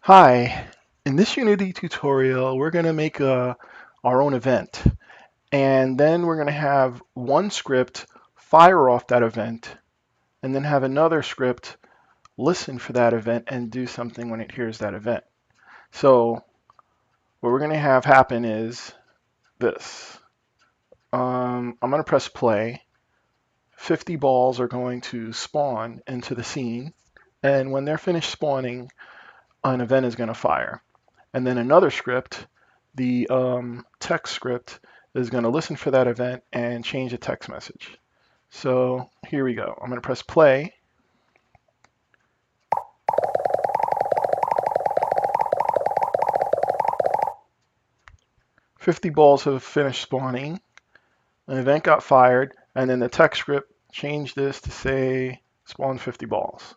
Hi, in this Unity tutorial, we're going to make our own event, and then we're going to have one script fire off that event, and then have another script listen for that event and do something when it hears that event. So what we're going to have happen is this. I'm going to press play. 50 balls are going to spawn into the scene, and when they're finished spawning, an event is going to fire. And then another script, the text script, is going to listen for that event and change the text message. So here we go. I'm going to press play. "50 balls have finished spawning. An event got fired," and then the text script changed this to say spawn 50 balls.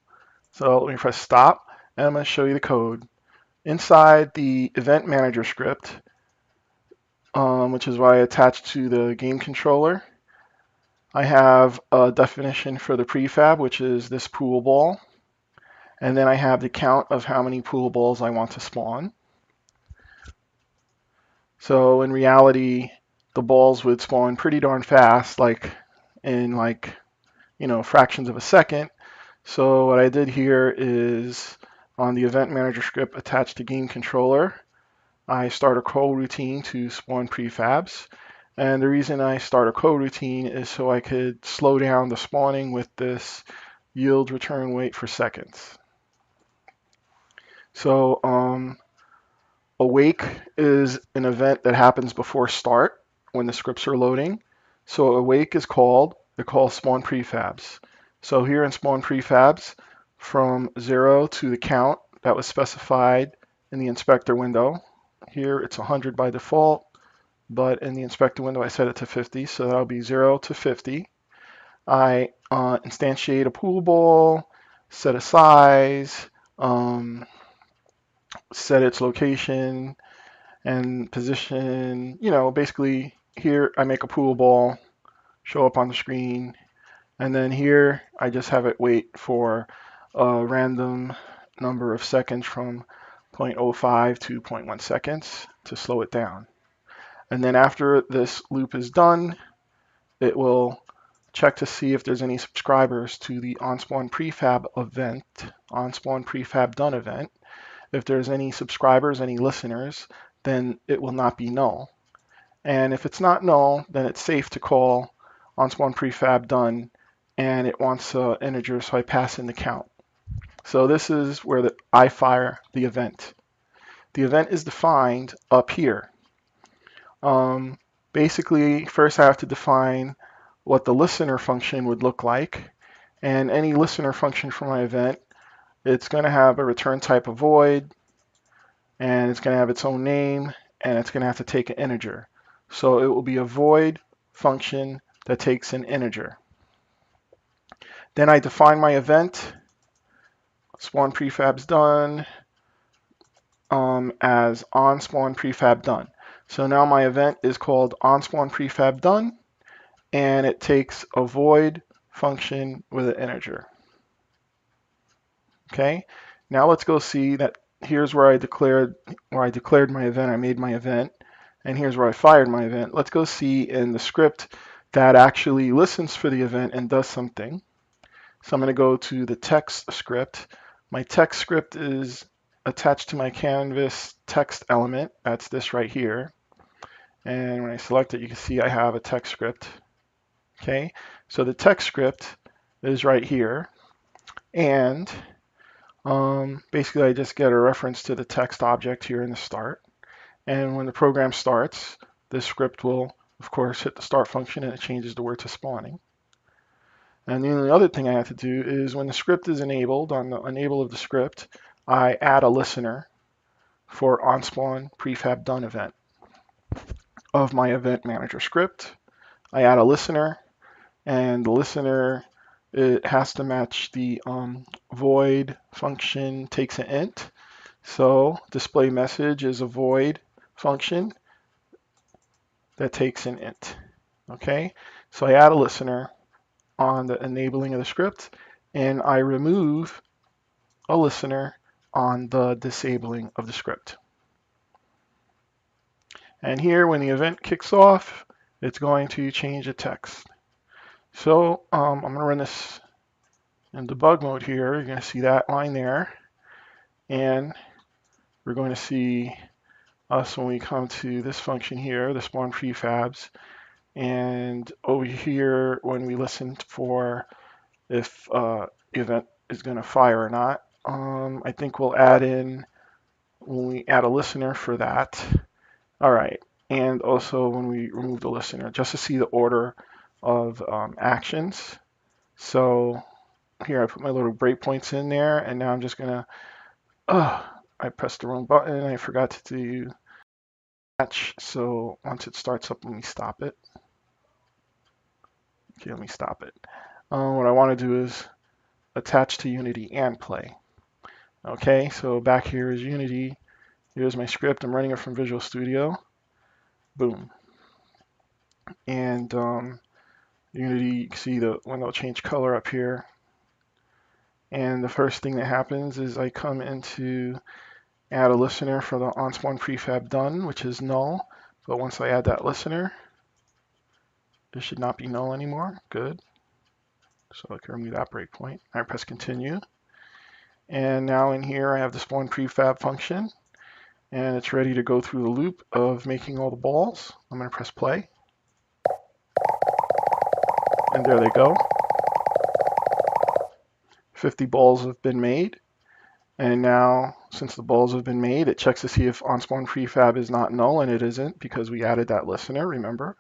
So let me press stop, and I'm going to show you the code. Inside the event manager script, which is what I attached to the game controller, I have a definition for the prefab, which is this pool ball. And then I have the count of how many pool balls I want to spawn. So in reality, the balls would spawn pretty darn fast, like in fractions of a second. So what I did here is on the event manager script attached to game controller, I start a coroutine to spawn prefabs. And the reason I start a coroutine is so I could slow down the spawning with this yield return wait for seconds. So awake is an event that happens before start when the scripts are loading. So awake is called, it calls spawn prefabs. So here in spawn prefabs, from 0 to the count that was specified in the inspector window. Here it's 100 by default, but in the inspector window I set it to 50, so that'll be 0 to 50. I instantiate a pool ball, set a size, set its location and position. Basically here I make a pool ball show up on the screen, and then here I just have it wait for a random number of seconds from 0.05 to 0.1 seconds to slow it down. And then after this loop is done, it will check to see if there's any subscribers to the onSpawn prefab event, onSpawn prefab done event. If there's any subscribers, any listeners, then it will not be null. And if it's not null, then it's safe to call onSpawn prefab done, and it wants an integer, so I pass in the count. So this is where I fire the event. The event is defined up here. Basically, first I have to define what the listener function would look like, and any listener function for my event, it's going to have a return type of void, and it's going to have its own name, and it's going to have to take an integer. So it will be a void function that takes an integer. Then I define my event, spawn prefabs done, as onSpawn prefab done. So now my event is called onSpawn prefab done, and it takes a void function with an integer. Okay, now let's go see that here's where I declared my event. I made my event, and here's where I fired my event. Let's go see in the script that actually listens for the event and does something. So I'm going to go to the text script. My text script is attached to my canvas text element. That's this right here. And when I select it, you can see I have a text script. Okay, so the text script is right here. And basically, I just get a reference to the text object here in the start. And when the program starts, this script will, of course, hit the start function, and it changes the word to spawning. And the only other thing I have to do is when the script is enabled, on the enable of the script, I add a listener for onSpawn prefab done event. Of my event manager script, I add a listener, and the listener, it has to match the void function takes an int. So display message is a void function that takes an int. Okay, so I add a listener on the enabling of the script, and I remove a listener on the disabling of the script. And here, when the event kicks off, it's going to change the text. So I'm going to run this in debug mode here. You're going to see that line there. And we're going to see us when we come to this function here, the spawn prefabs. And over here, when we listen for if the event is going to fire or not, I think we'll add in when we add a listener for that. All right. And also when we remove the listener, just to see the order of actions. So here I put my little breakpoints in there, and now I'm just gonna, I pressed the wrong button. I forgot to do match. So once it starts up, let me stop it. Okay, let me stop it. What I want to do is attach to Unity and play. Okay, so back here is Unity. Here's my script. I'm running it from Visual Studio. Boom. And Unity, you can see the window change color up here. And the first thing that happens is I come into add a listener for the onspawn prefab done, which is null. But once I add that listener, it should not be null anymore. Good. So I can remove that breakpoint. I press continue. And now in here I have the spawn prefab function, and it's ready to go through the loop of making all the balls. I'm going to press play. And there they go. 50 balls have been made. And now, since the balls have been made, it checks to see if onspawn prefab is not null, and it isn't because we added that listener, remember?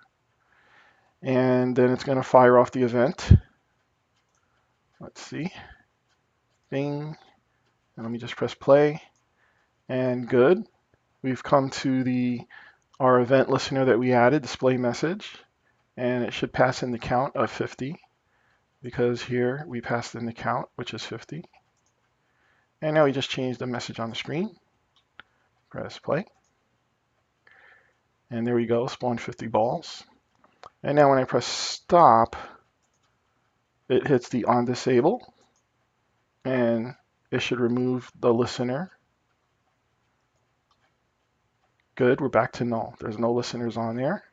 And then it's going to fire off the event. Let's see. Bing. And let me just press play. And good. We've come to our event listener that we added, display message. And it should pass in the count of 50 because here we passed in the count, which is 50. And now we just changed the message on the screen. Press play. And there we go, spawn 50 balls. And now when I press stop, it hits the on disable, and it should remove the listener. Good, we're back to null. There's no listeners on there.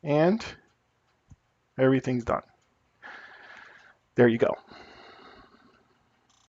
And everything's done. There you go.